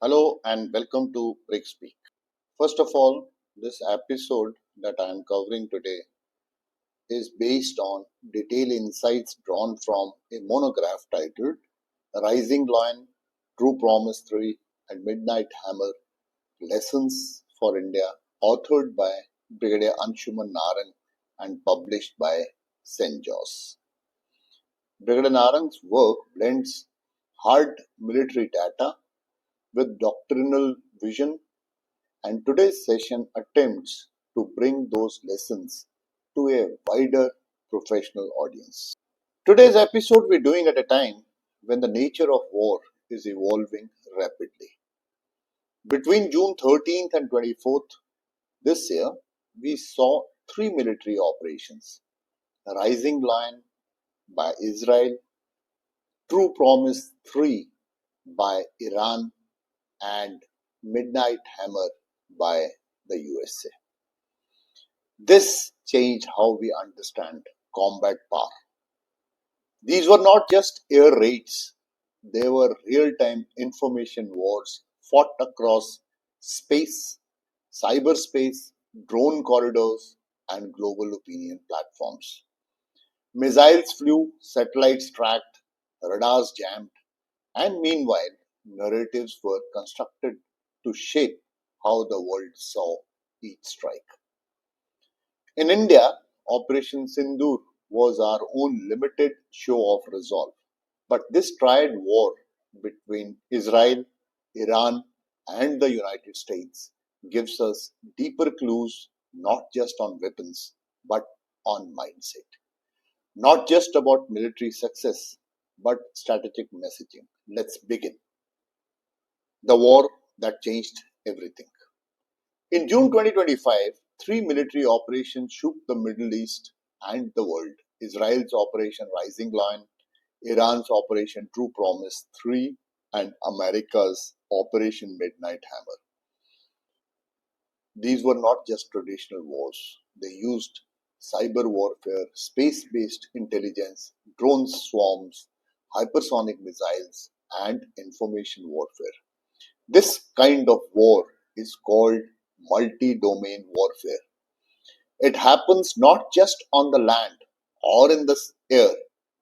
Hello and welcome to Break Speak. First of all, this episode that I am covering today is based on detailed insights drawn from a monograph titled Rising Lion, True Promise 3 and Midnight Hammer Lessons for India, authored by Brigadier Anshuman Narang and published by CENJOWS. Brigadier Narang's work blends hard military data with doctrinal vision, and today's session attempts to bring those lessons to a wider professional audience. Today's episode we're doing at a time when the nature of war is evolving rapidly. Between June 13th and 24th this year, we saw three military operations: Rising Lion by Israel, True Promise 3 by Iran, and Midnight Hammer by the USA. This changed how we understand combat power. These were not just air raids, they were real time information wars fought across space, cyberspace, drone corridors, and global opinion platforms. Missiles flew, satellites tracked, radars jammed, and meanwhile, narratives were constructed to shape how the world saw each strike. In India, Operation Sindoor was our own limited show of resolve. But this triad war between Israel, Iran, and the United States gives us deeper clues not just on weapons, but on mindset. Not just about military success, but strategic messaging. Let's begin. The war that changed everything. In June 2025, three military operations shook the Middle East and the world: Israel's Operation Rising Lion, Iran's Operation True Promise 3, and America's Operation Midnight Hammer. These were not just traditional wars, they used cyber warfare, space based intelligence, drone swarms, hypersonic missiles, and information warfare. This kind of war is called multi domain warfare. It happens not just on the land or in the air,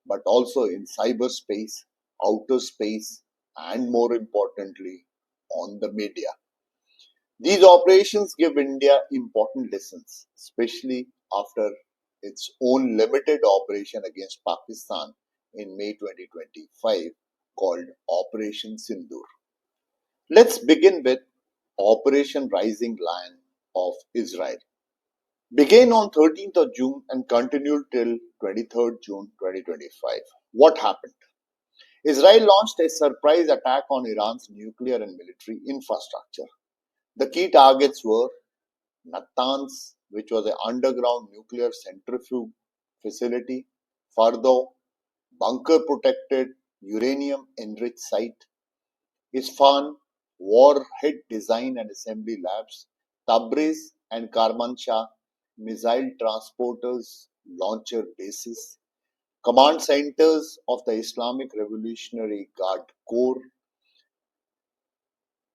but also in cyberspace, outer space, and more importantly, on the media. These operations give India important lessons, especially after its own limited operation against Pakistan in May 2025 called Operation Sindoor. Let's begin with Operation Rising Lion of Israel. Began on 13th of June and continued till 23rd June 2025. What happened? Israel launched a surprise attack on Iran's nuclear and military infrastructure. The key targets were Natanz, which was an underground nuclear centrifuge facility; Fardo, bunker protected uranium enriched site; Isfahan, warhead design and assembly labs; Tabriz and Kermanshah, missile transporters, launcher bases; command centers of the Islamic Revolutionary Guard Corps.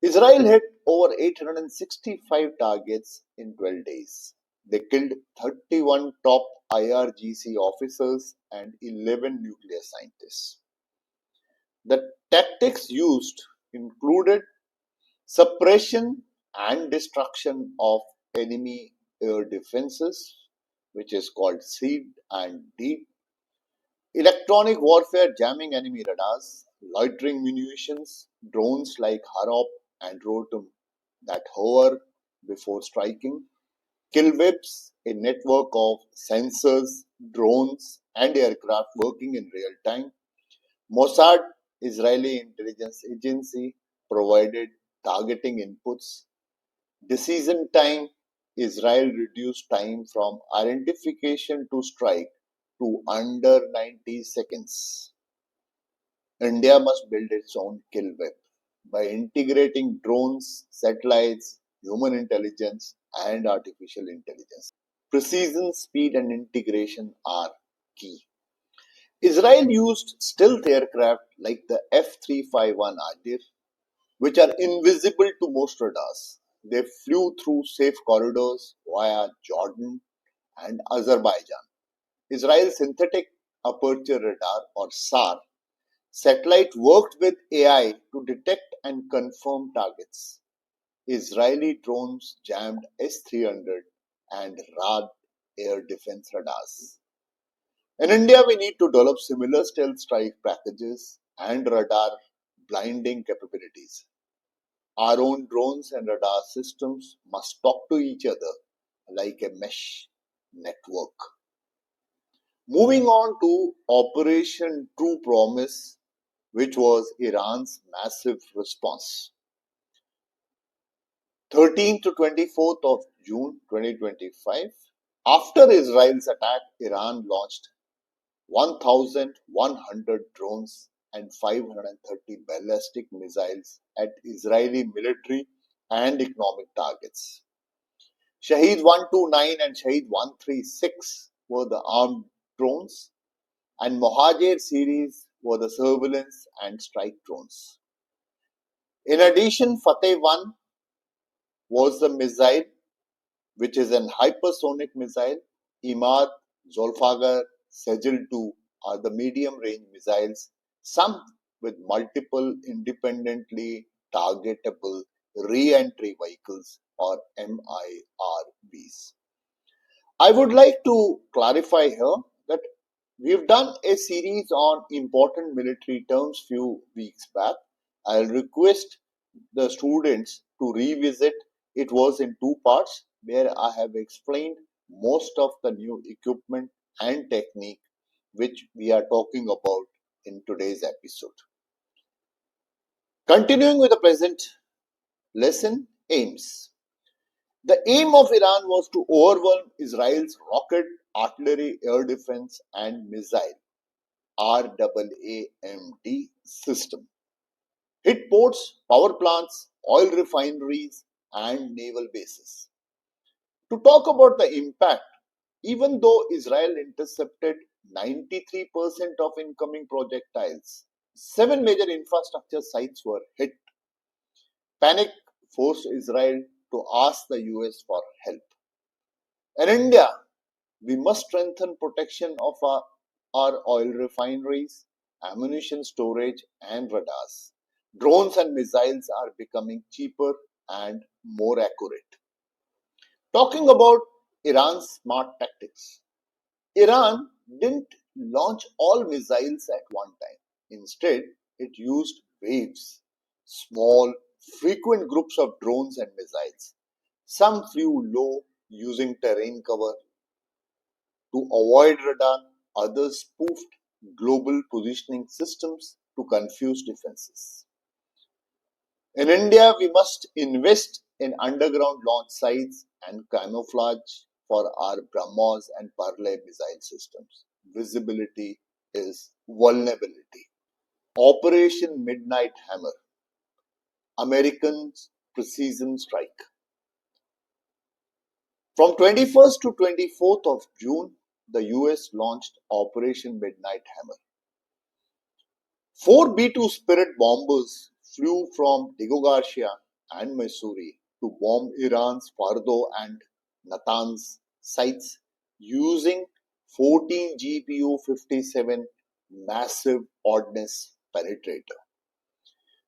Israel hit over 865 targets in 12 days. They killed 31 top IRGC officers and 11 nuclear scientists. The tactics used included suppression and destruction of enemy air defenses, which is called SEED and DEED; electronic warfare, jamming enemy radars; loitering munitions, drones like Harop and Rotom that hover before striking; kill whips, a network of sensors, drones, and aircraft working in real time. Mossad, Israeli intelligence agency, provided targeting inputs. Decision time, Israel reduced time from identification to strike to under 90 seconds. India must build its own kill web by integrating drones, satellites, human intelligence, and artificial intelligence. Precision, speed, and integration are key. Israel used stealth aircraft like the F-351 Adir, which are invisible to most radars. They flew through safe corridors via Jordan and Azerbaijan. Israel's synthetic aperture radar, or SAR, satellite worked with AI to detect and confirm targets. Israeli drones jammed S-300 and RAD air defense radars. In India, we need to develop similar stealth strike packages and radar blinding capabilities. Our own drones and radar systems must talk to each other like a mesh network. Moving on to Operation True Promise, which was Iran's massive response. 13th to 24th of June 2025, after Israel's attack, Iran launched 1,100 drones and 530 ballistic missiles at Israeli military and economic targets. Shahed 129 and Shahed 136 were the armed drones, and Mohajer series were the surveillance and strike drones. In addition, Fateh 1 was the missile, which is an hypersonic missile. Imad, Zolfagar, Sejil 2 are the medium range missiles, some with multiple independently targetable re entry vehicles, or MIRVs. I would like to clarify here that we've done a series on important military terms few weeks back. I'll request the students to revisit. It was in two parts where I have explained most of the new equipment and technique which we are talking about in today's episode. Continuing with the present lesson aims. The aim of Iran was to overwhelm Israel's rocket, artillery, air defense, and missile RAAMD system. Hit ports, power plants, oil refineries, and naval bases. To talk about the impact, even though Israel intercepted 93% of incoming projectiles, seven major infrastructure sites were hit. Panic forced Israel to ask the US for help. In India, we must strengthen protection of our oil refineries, ammunition storage, and radars. Drones and missiles are becoming cheaper and more accurate. Talking about Iran's smart tactics, Iran didn't launch all missiles at one time. Instead, it used waves, small, frequent groups of drones and missiles. Some flew low using terrain cover to avoid radar, others spoofed global positioning systems to confuse defenses. In India, we must invest in underground launch sites and camouflage for our BrahMos and Parley missile systems. Visibility is vulnerability. Operation Midnight Hammer, Americans' precision strike. From 21st to 24th of June, the US launched Operation Midnight Hammer. Four B-2 Spirit bombers flew from Diego Garcia and Missouri to bomb Iran's Fardo and Natanz sites using 14 GPU-57 massive ordnance penetrator.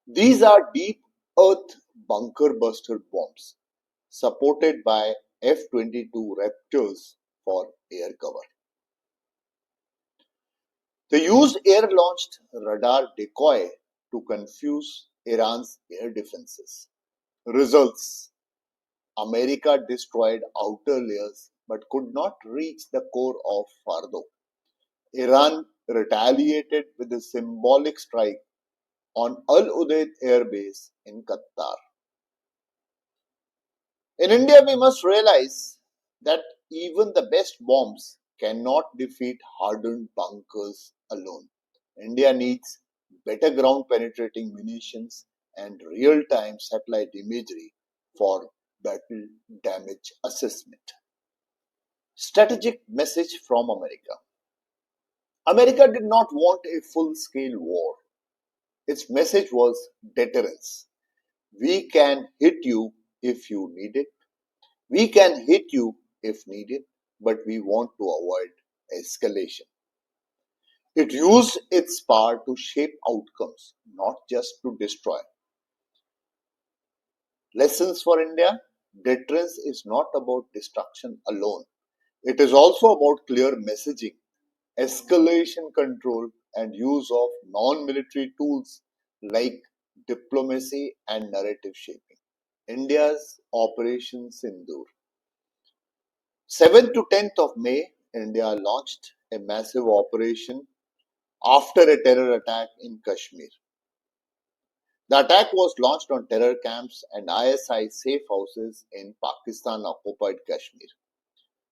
These are deep earth bunker buster bombs supported by F-22 Raptors for air cover. They used air-launched radar decoy to confuse Iran's air defenses. Results: America destroyed outer layers but could not reach the core of Fardo. Iran retaliated with a symbolic strike on Al Udeid Air Base in Qatar. In India, we must realize that even the best bombs cannot defeat hardened bunkers alone. India needs better ground penetrating munitions and real time satellite imagery for battle damage assessment. Strategic message from America. America did not want a full scale war. Its message was deterrence. We can hit you if you need it. We can hit you if needed, but we want to avoid escalation. It used its power to shape outcomes, not just to destroy. Lessons for India: deterrence is not about destruction alone. It is also about clear messaging, escalation control, and use of non military tools like diplomacy and narrative shaping. India's Operation Sindoor. 7th to 10th of May, India launched a massive operation after a terror attack in Kashmir. The attack was launched on terror camps and ISI safe houses in Pakistan occupied Kashmir.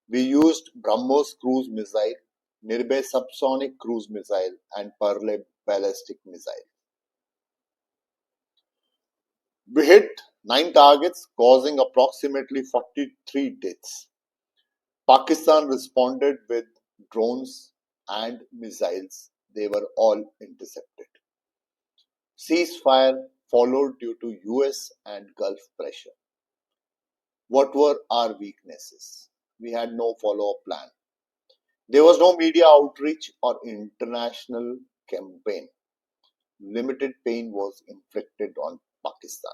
We used BrahMos cruise missile, Nirbhay subsonic cruise missile, and Parle ballistic missile. We hit 9 targets, causing approximately 43 deaths. Pakistan responded with drones and missiles. They were all intercepted. Ceasefire followed due to US and Gulf pressure. What were our weaknesses? We had no follow up plan. There was no media outreach or international campaign. Limited pain was inflicted on Pakistan.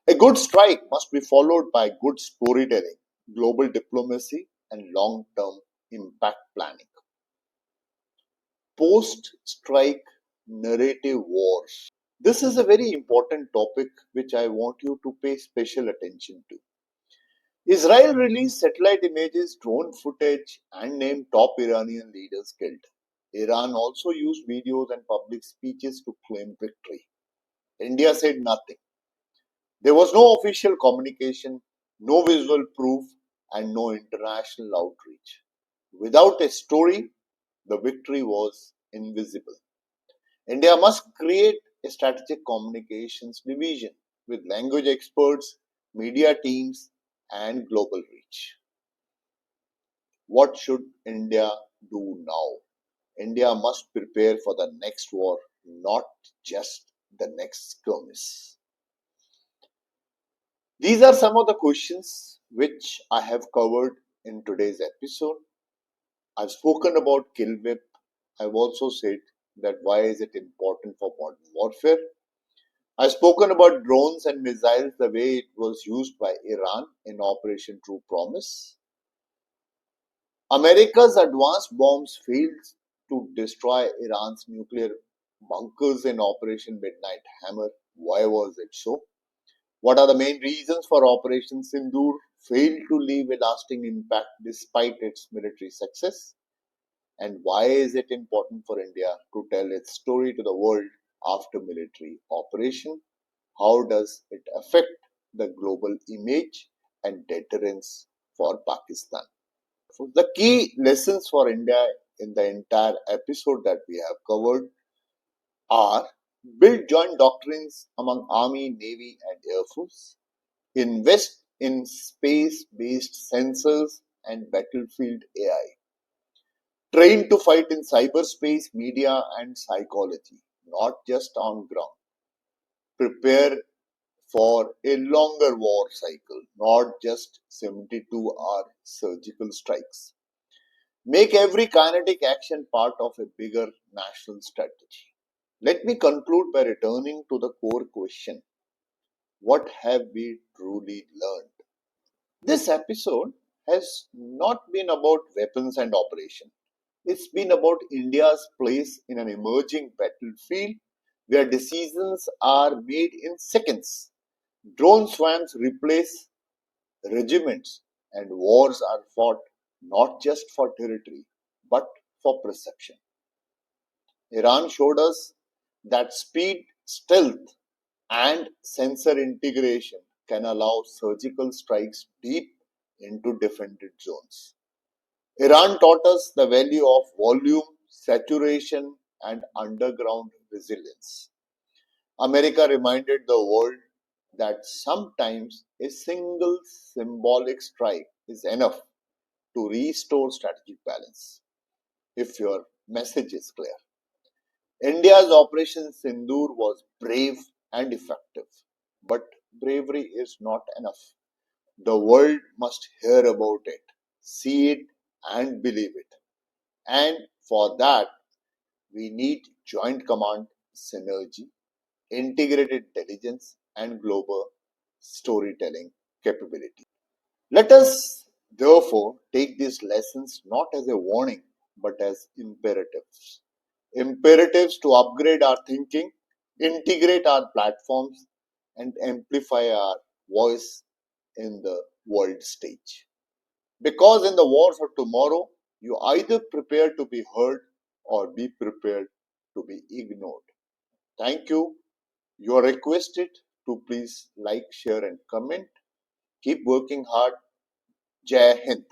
A good strike must be followed by good storytelling, global diplomacy, and long term impact planning. Post strike narrative wars. This is a very important topic which I want you to pay special attention to. Israel released satellite images, drone footage, and named top Iranian leaders killed. Iran also used videos and public speeches to claim victory. India said nothing. There was no official communication, no visual proof, and no international outreach. Without a story, the victory was invisible. India must create a strategic communications division with language experts, media teams, and global reach. What should India do now? India must prepare for the next war, not just the next skirmish. These are some of the questions which I have covered in today's episode. I've spoken about kill whip. I've also said that why is it important for modern warfare. I've spoken about drones and missiles, the way it was used by Iran in Operation True Promise. America's advanced bombs failed to destroy Iran's nuclear bunkers in Operation Midnight Hammer. Why was it so? What are the main reasons for Operation Sindoor failed to leave a lasting impact despite its military success? And why is it important for India to tell its story to the world after military operation? How does it affect the global image and deterrence for Pakistan? So the key lessons for India in the entire episode that we have covered are: build joint doctrines among Army, Navy, and Air Force, invest in space based sensors and battlefield AI, train to fight in cyberspace, media, and psychology, not just on ground, prepare for a longer war cycle, not just 72-hour surgical strikes. Make every kinetic action part of a bigger national strategy. Let me conclude by returning to the core question: what have we truly learned? This episode has not been about weapons and operation. It's been about India's place in an emerging battlefield where decisions are made in seconds. Drone swarms replace regiments, and wars are fought not just for territory but for perception. Iran showed us that speed, stealth, and sensor integration can allow surgical strikes deep into defended zones. Iran taught us the value of volume, saturation, and underground resilience. America reminded the world that sometimes a single symbolic strike is enough to restore strategic balance. If your message is clear, India's Operation Sindoor was brave and effective. But bravery is not enough. The world must hear about it, see it, and believe it. And for that, we need joint command, synergy, integrated intelligence, and global storytelling capability. Let us therefore take these lessons not as a warning but as imperatives. Imperatives to upgrade our thinking, integrate our platforms, and amplify our voice in the world stage. Because in the wars of tomorrow, you either prepare to be heard or be prepared to be ignored. Thank you. You are requested to please like, share, and comment. Keep working hard. Jai Hind.